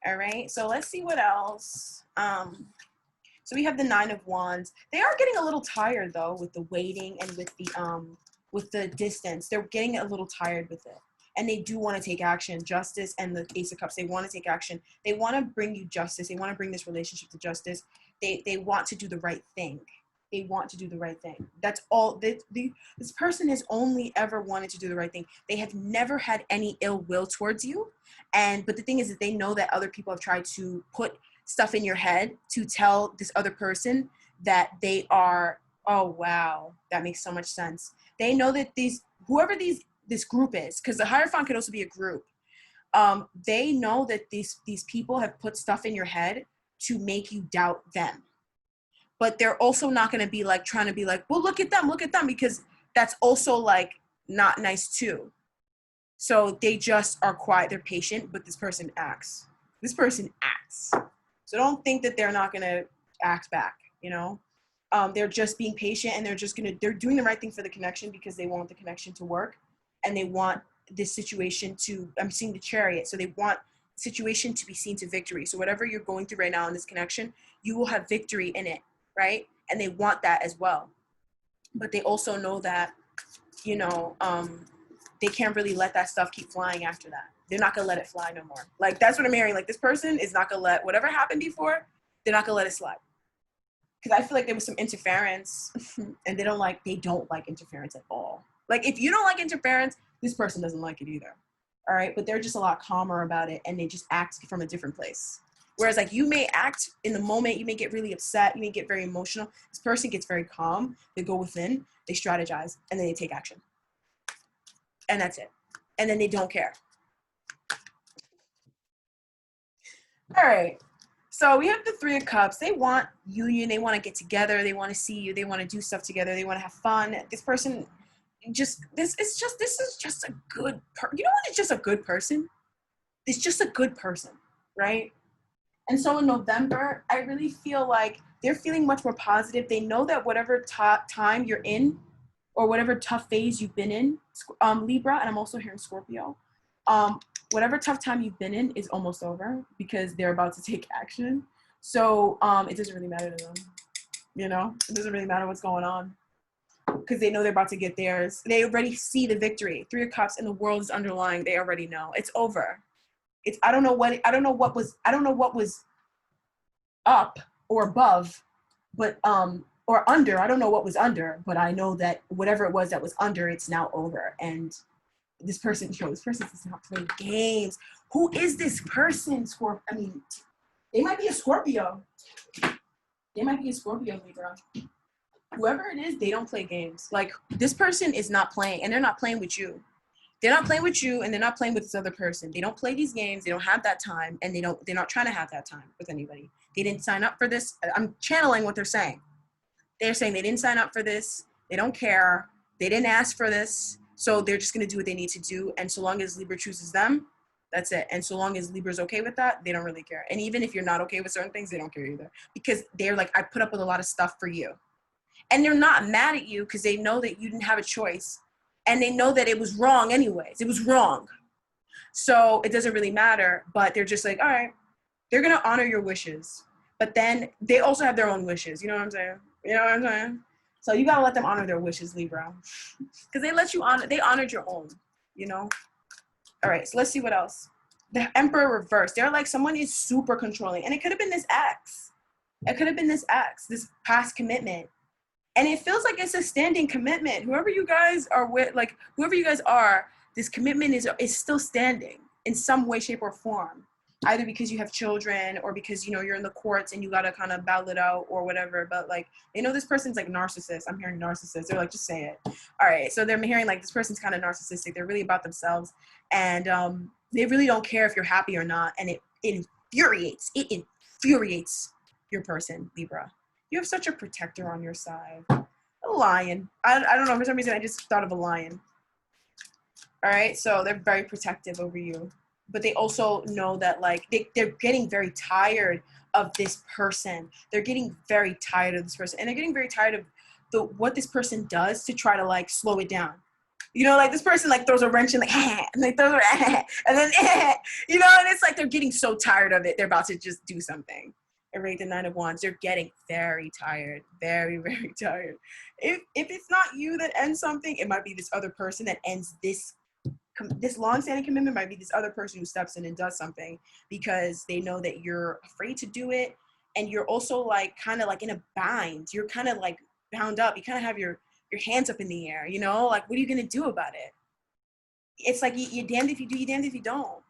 All right, so let's see what else. So we have the Nine of Wands. They are getting a little tired, though, with the waiting and with the distance. They're getting a little tired with it. And they do want to take action. Justice and the Ace of Cups, they want to take action. They want to bring you justice. They want to bring this relationship to justice. They want to do the right thing. They want to do the right thing. That's all. This person has only ever wanted to do the right thing. They have never had any ill will towards you. But the thing is that they know that other people have tried to put stuff in your head to tell this other person that they are, oh, wow, that makes so much sense. They know that this group is, because the Hierophant could also be a group. They know that these people have put stuff in your head to make you doubt them. But they're also not going to be like trying to be like, well, look at them, because that's also like not nice too. So they just are quiet. They're patient, but this person acts. So don't think that they're not going to act back, you know? They're just being patient, and they're doing the right thing for the connection because they want the connection to work, and they want this situation I'm seeing the Chariot. So they want situation to be seen to victory. So whatever you're going through right now in this connection, you will have victory in it. Right? And they want that as well. But they also know that, they can't really let that stuff keep flying after that. They're not going to let it fly no more. Like, that's what I'm hearing. Like, this person is not going to let whatever happened before, they're not going to let it slide. Because I feel like there was some interference, and they don't like interference at all. Like, if you don't like interference, this person doesn't like it either. All right? But they're just a lot calmer about it, and they just act from a different place. Whereas, like, you may act in the moment, you may get really upset, you may get very emotional. This person gets very calm. They go within, they strategize, and then they take action. And that's it. And then they don't care. All right. So we have the Three of Cups. They want union. They want to get together. They want to see you. They want to do stuff together. They want to have fun. This person this is just a good person. You know what? It's just a good person. It's just a good person, right? And so in November, I really feel like they're feeling much more positive. They know that whatever time you're in, or whatever tough phase you've been in, Libra, and I'm also hearing Scorpio, whatever tough time you've been in is almost over, because they're about to take action. So it doesn't really matter to them. It doesn't really matter what's going on, because they know they're about to get theirs. They already see the victory. Three of Cups, and the world is underlying. They already know it's over. I don't know what was up or above, but or under. I don't know what was under, but I know that whatever it was that was under, it's now over. And this person, this person does not play games. Who is this person? I mean, they might be a Scorpio. They might be a Scorpio, Libra. Whoever it is, they don't play games. Like, this person is not playing, and they're not playing with you. They're not playing with you, and they're not playing with this other person. They don't play these games. They don't have that time, and they're not trying to have that time with anybody. They didn't sign up for this. I'm channeling what they're saying. They're saying they didn't sign up for this. They don't care. They didn't ask for this. So they're just going to do what they need to do. And so long as Libra chooses them, that's it. And so long as Libra's okay with that, they don't really care. And even if you're not okay with certain things, they don't care either. Because they're like, I put up with a lot of stuff for you. And they're not mad at you because they know that you didn't have a choice. And they know that it was wrong anyways. It was wrong. So it doesn't really matter. But they're just like, all right, they're going to honor your wishes. But then they also have their own wishes. You know what I'm saying? You know what I'm saying? So you got to let them honor their wishes, Libra. Because they let you honor, they honored your own, you know? All right, so let's see what else. The Emperor reversed. They're like, someone is super controlling. And it could have been this ex. It could have been this ex, this past commitment. And it feels like it's a standing commitment. Whoever you guys are with, like, whoever you guys are, this commitment is still standing in some way, shape, or form. Either because you have children or because, you know, you're in the courts and you got to kind of battle it out or whatever. But, like, they know this person's, like, narcissist. I'm hearing narcissist. They're like, just say it. All right. So they're hearing, like, this person's kind of narcissistic. They're really about themselves. And they really don't care if you're happy or not. And it infuriates. It infuriates your person, Libra. You have such a protector on your side. A lion. I don't know. For some reason, I just thought of a lion. All right. So they're very protective over you. But they also know that, like, they're getting very tired of this person. They're getting very tired of this person. And they're getting very tired of what this person does to try to, like, slow it down. You know, like, this person, like, throws a wrench and, like, and they throw it, and then, you know, and it's like they're getting so tired of it. They're about to just do something. And right, the Nine of Wands, they're getting very tired. Very, very tired. If it's not you that ends something, it might be this other person that ends this long-standing commitment. Might be this other person who steps in and does something because they know that you're afraid to do it, and you're also, like, kind of like in a bind. You're kind of, like, bound up. You kind of have your hands up in the air, you know, like, what are you gonna do about it? It's like you're damned if you do, you're damned if you don't.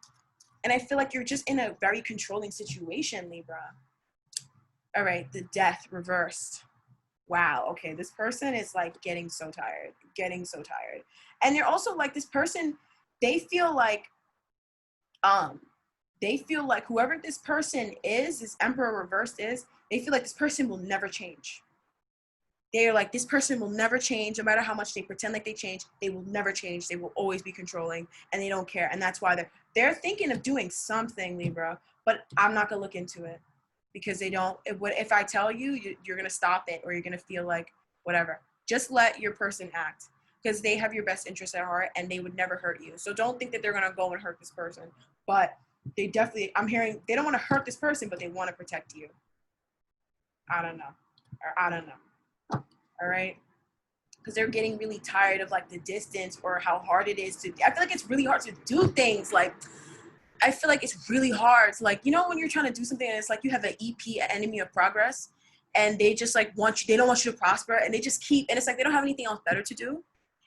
And I feel like you're just in a very controlling situation, Libra. All right, the Death reversed. Wow, okay, this person is, like, getting so tired. And they're also, like, this person, they feel like whoever this person is, this Emperor reversed is, they feel like this person will never change. They're like, this person will never change. No matter how much they pretend like they change, they will never change. They will always be controlling, and they don't care. And that's why they're thinking of doing something, Libra, but I'm not going to look into it because they don't. If I tell you, you're going to stop it, or you're going to feel like whatever. Just let your person act because they have your best interest at heart, and they would never hurt you. So don't think that they're going to go and hurt this person. But they definitely, I'm hearing, they don't want to hurt this person, but they want to protect you. I don't know. All right, because they're getting really tired of, like, the distance or how hard it is to. I feel like it's really hard to do things. Like, I feel like it's really hard. Like, you know, when you're trying to do something and it's like you have an EP, an enemy of progress, and they just, like, they don't want you to prosper, and they just keep, and it's like they don't have anything else better to do.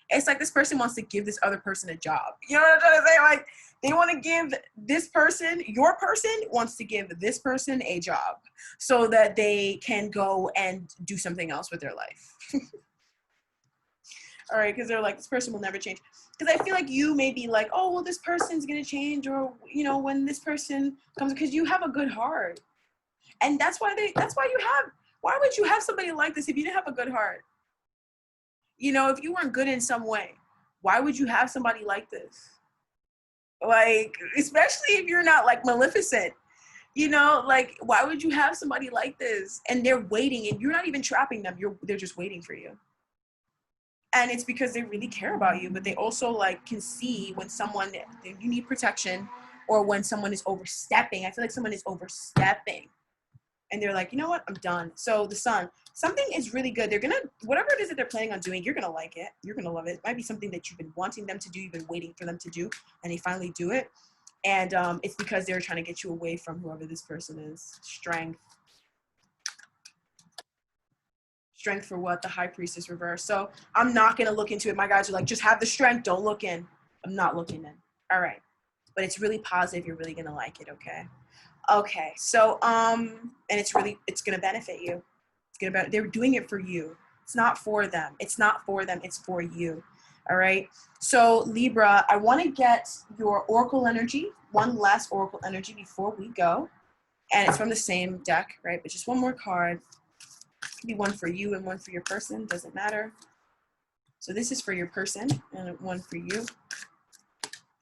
It's like this person wants to give this other person a job. You know what I'm trying to say? Like, they want to give this person, your person wants to give this person a job so that they can go and do something else with their life. All right, because they're like, this person will never change. Because I feel like you may be like, oh, well, this person's going to change, or, you know, when this person comes, because you have a good heart. And why would you have somebody like this if you didn't have a good heart? You know, if you weren't good in some way, why would you have somebody like this? Like, especially if you're not, like, Maleficent, you know, like, why would you have somebody like this? And they're waiting, and you're not even trapping them. They're just waiting for you. And it's because they really care about you, but they also, like, can see when you need protection, or when someone is overstepping. I feel like someone is overstepping. And they're like, you know what? I'm done. So the Sun, something is really good. Whatever it is that they're planning on doing, you're going to like it. You're going to love it. It might be something that you've been wanting them to do. You've been waiting for them to do, and they finally do it. And it's because they're trying to get you away from whoever this person is. Strength. Strength for what? The High Priestess reverse. So I'm not going to look into it. My guys are like, just have the strength. Don't look in. I'm not looking in. All right. But it's really positive. You're really going to like it, okay? Okay. So, and it's going to benefit you. They're doing it for you. It's not for them. It's not for them. It's for you. All right. So Libra, I want to get your Oracle energy, one last Oracle energy before we go. And it's from the same deck, right? But just one more card. It could be one for you and one for your person. Doesn't matter. So this is for your person and one for you.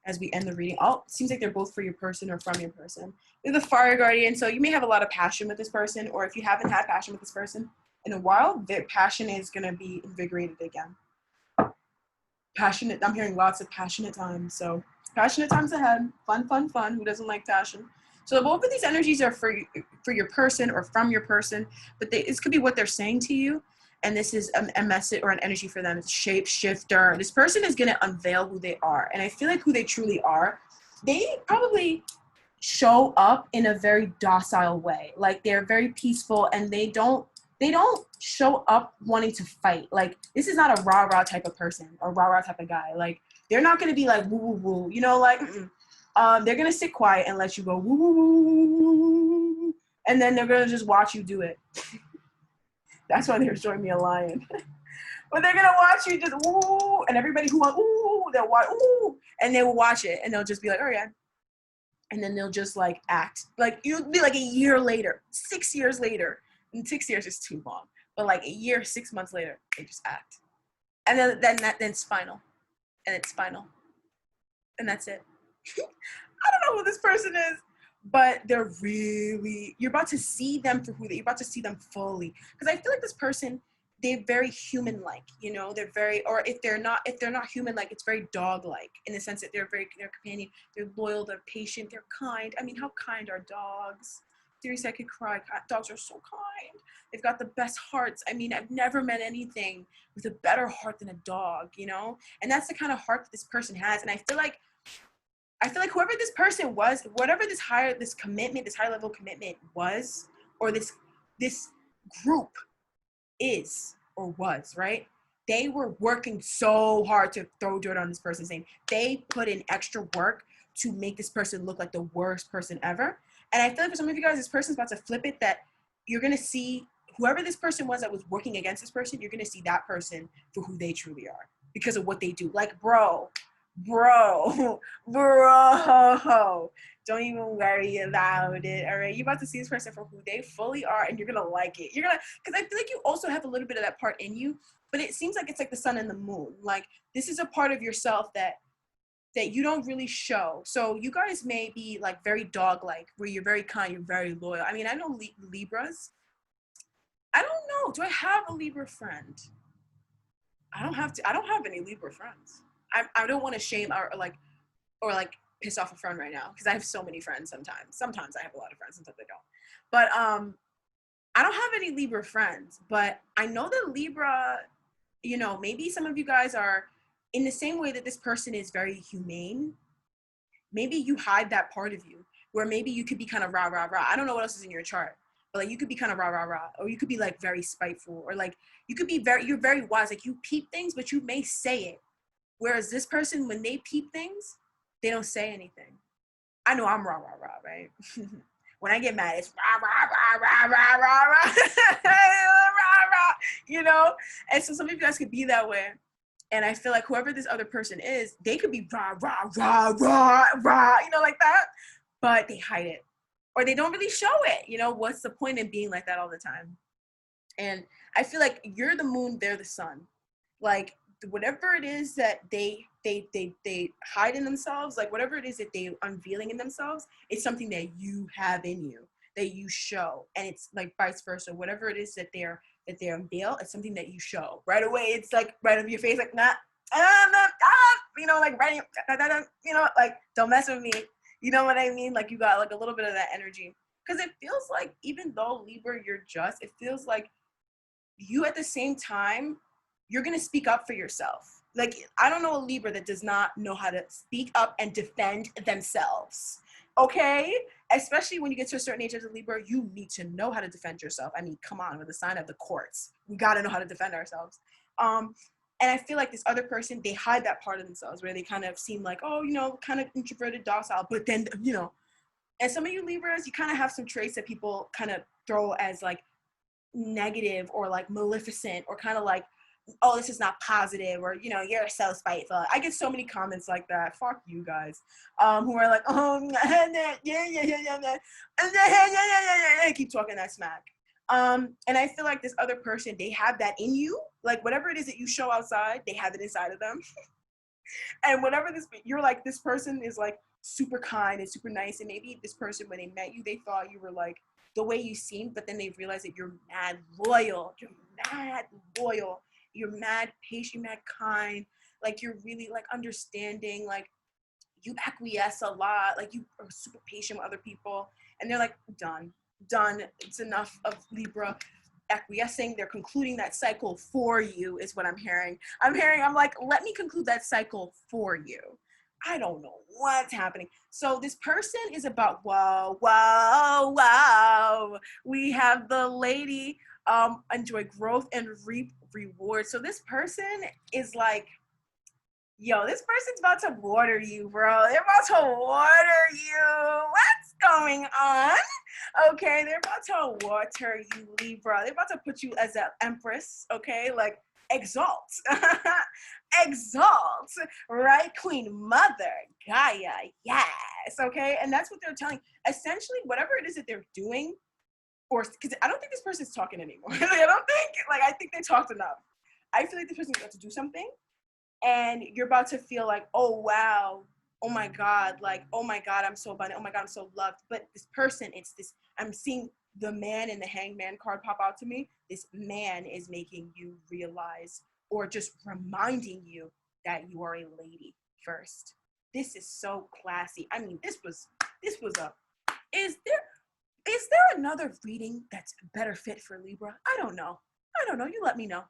As we end the reading, it seems like they're both for your person or from your person. They're the Fire Guardian, so you may have a lot of passion with this person, or if you haven't had passion with this person in a while, their passion is going to be invigorated again. Passionate, I'm hearing lots of passionate times, so passionate times ahead. Fun, fun, fun. Who doesn't like passion? So both of these energies are for your person or from your person, but this could be what they're saying to you. And this is a message or an energy for them. It's shapeshifter. This person is going to unveil who they are. And I feel like who they truly are, they probably show up in a very docile way. Like they're very peaceful and they don't show up wanting to fight. Like this is not a rah-rah type of person or rah-rah type of guy. Like they're not going to be like woo woo woo, you know, like they're going to sit quiet and let you go woo woo woo, and then they're going to just watch you do it. That's why they're showing me a lion. But they're going to watch you just woo, and everybody who wants ooh, they'll watch ooh, and they will watch it and they'll just be like, oh yeah. And then they'll just like act. Like you'll be like a year later, 6 years later. And 6 years is too long. But like a year, 6 months later, they just act. And then it's final. And it's final. And that's it. I don't know who this person is, but they're really, you're about to see them for who you're about to see them fully. Because I feel like this person, they're very human-like, you know, they're very, or if they're not human-like, it's very dog-like in the sense that they're companion, they're loyal, they're patient, they're kind. I mean, how kind are dogs? Seriously, I could cry. Dogs are so kind. They've got the best hearts. I mean, I've never met anything with a better heart than a dog, you know? And that's the kind of heart that this person has. And I feel like whoever this person was, whatever this high level commitment was, or this group is or was, right? They were working so hard to throw dirt on this person's name. They put in extra work to make this person look like the worst person ever. And I feel like for some of you guys, this person's about to flip it, that you're going to see whoever this person was that was working against this person, you're going to see that person for who they truly are because of what they do. Like, bro, don't even worry about it, all right? You're about to see this person for who they fully are, and you're going to like it. Because I feel like you also have a little bit of that part in you, but it seems like it's like the sun and the moon. Like, this is a part of yourself that you don't really show. So you guys may be like very dog-like, where you're very kind, you're very loyal. I mean, I know Libras. I don't know. Do I have a Libra friend? I don't have any Libra friends. I don't want to shame or piss off a friend right now because I have so many friends sometimes. Sometimes I have a lot of friends, sometimes I don't. But I don't have any Libra friends, but I know that Libra, you know, maybe some of you guys are in the same way that this person is very humane. Maybe you hide that part of you where maybe you could be kind of rah, rah, rah. I don't know what else is in your chart, but like you could be kind of rah, rah, rah, or you could be like very spiteful, or like you could be you're very wise. Like you peep things, but you may say it. Whereas this person, when they peep things, they don't say anything. I know I'm rah, rah, rah, right? When I get mad, it's rah, rah, rah, rah, rah, rah, rah, rah, rah, you know? And so some of you guys could be that way. And I feel like whoever this other person is, they could be rah, rah, rah, rah, rah, you know, like that. But they hide it. Or they don't really show it. You know, what's the point in being like that all the time? And I feel like you're the moon, they're the sun. Like, whatever it is that they hide in themselves, like whatever it is that they unveiling in themselves, it's something that you have in you, that you show. And it's like vice versa. Whatever it is that they unveil, it's something that you show right away. It's like right over your face, like you know, like right, you know, like don't mess with me. You know what I mean? Like you got like a little bit of that energy, because it feels like even though Libra, it feels like you at the same time, you're going to speak up for yourself. Like, I don't know a Libra that does not know how to speak up and defend themselves. okay? Especially when you get to a certain age as a Libra, you need to know how to defend yourself. I mean, come on, with the sign of the courts, we got to know how to defend ourselves. And I feel like this other person, they hide that part of themselves where they kind of seem like, oh, you know, kind of introverted, docile, but then, you know, and some of you Libras, you kind of have some traits that people kind of throw as like negative or like maleficent or kind of like, oh, this is not positive, or, you know, you're so spiteful. I get so many comments like that. Fuck you guys, who are like, oh, yeah, keep talking that smack. And I feel like this other person, they have that in you. Like whatever it is that you show outside, they have it inside of them. And whatever this, you're like, this person is like super kind and super nice. And maybe this person, when they met you, they thought you were like the way you seemed, but then they realized that you're mad loyal. You're mad loyal. You're mad patient, mad kind. Like you're really like understanding. Like you acquiesce a lot. Like you are super patient with other people. And they're like, done. It's enough of Libra acquiescing. They're concluding that cycle for you is what I'm hearing. I'm like, let me conclude that cycle for you. I don't know what's happening. So this person is about, whoa. We have the lady, enjoy growth and reap reward. So this person is like, yo, this person's about to water you, bro. They're about to water you. What's going on? Okay, they're about to water you, Libra. They're about to put you as an empress, okay? Like, exalt. Exalt, right? Queen Mother, Gaia, yes, okay? And that's what they're telling. Essentially, whatever it is that they're doing, or, because I don't think this person's talking anymore. I think they talked enough. I feel like this person's about to do something, and you're about to feel like, oh, wow, oh my God, like, oh my God, I'm so abundant, oh my God, I'm so loved. But this person, it's this, I'm seeing the man and the hangman card pop out to me. This man is making you realize, or just reminding you that you are a lady first. This is so classy. I mean, this was a, is there another reading that's better fit for Libra? I don't know. You let me know.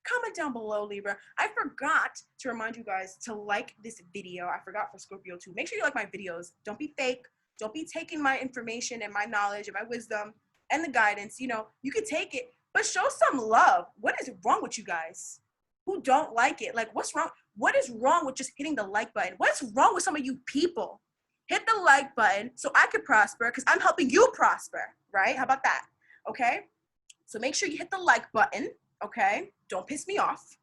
Comment down below, Libra. I forgot to remind you guys to like this video. I forgot for Scorpio too. Make sure you like my videos. Don't be fake. Don't be taking my information and my knowledge and my wisdom and the guidance. You know, you can take it, but show some love. What is wrong with you guys who don't like it? Like, what's wrong? What is wrong with just hitting the like button? What's wrong with some of you people? Hit the like button so I could prosper, because I'm helping you prosper, right? How about that? Okay? So make sure you hit the like button, okay? Don't piss me off.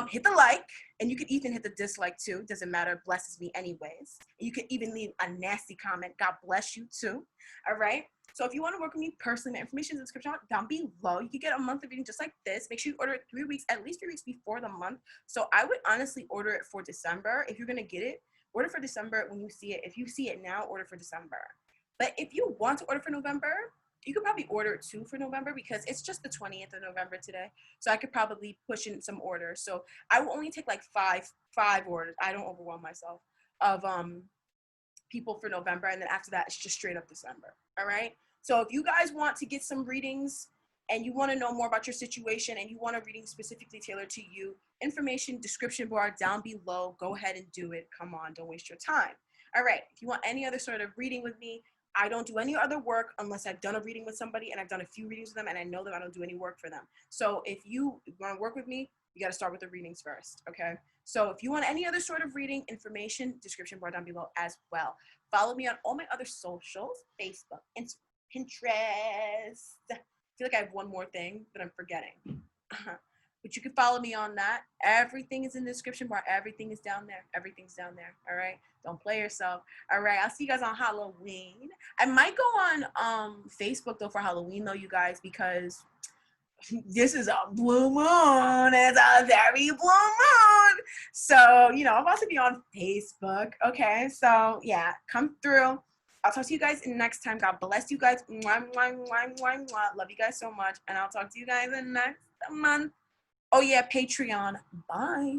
Hit the like, and you can even hit the dislike too. Doesn't matter, it blesses me anyways. You can even leave a nasty comment. God bless you too, all right? So if you want to work with me personally, my information is in the description down below. You can get a monthly reading just like this. Make sure you order it 3 weeks, at least 3 weeks before the month. So I would honestly order it for December. If you're going to get it, order for December when you see it. If you see it now, order for December. But if you want to order for November, you could probably order it too for November, because it's just the 20th of November today. So I could probably push in some orders. So I will only take like five orders. I don't overwhelm myself of people for November. And then after that, it's just straight up December. All right. So if you guys want to get some readings and you want to know more about your situation and you want a reading specifically tailored to you, information description bar down below. Go ahead and do it. Come on, don't waste your time. All right. If you want any other sort of reading with me, I don't do any other work unless I've done a reading with somebody and I've done a few readings with them and I know them. I don't do any work for them. So if you want to work with me, you got to start with the readings first. Okay. So if you want any other sort of reading, information, description bar down below as well. Follow me on all my other socials, Facebook, Instagram, Pinterest. I feel like I have one more thing that I'm forgetting. But you can follow me on that. Everything is in the description bar. Everything is down there. Everything's down there. All right. Don't play yourself. All right. I'll see you guys on Halloween. I might go on Facebook though for Halloween though, you guys, because this is a blue moon. It's a very blue moon. So, you know, I'm about to be on Facebook. Okay. So yeah, come through. I'll talk to you guys next time. God bless you guys. Mwah, mwah, mwah, mwah, mwah. Love you guys so much. And I'll talk to you guys in next month. Oh yeah, Patreon. Bye.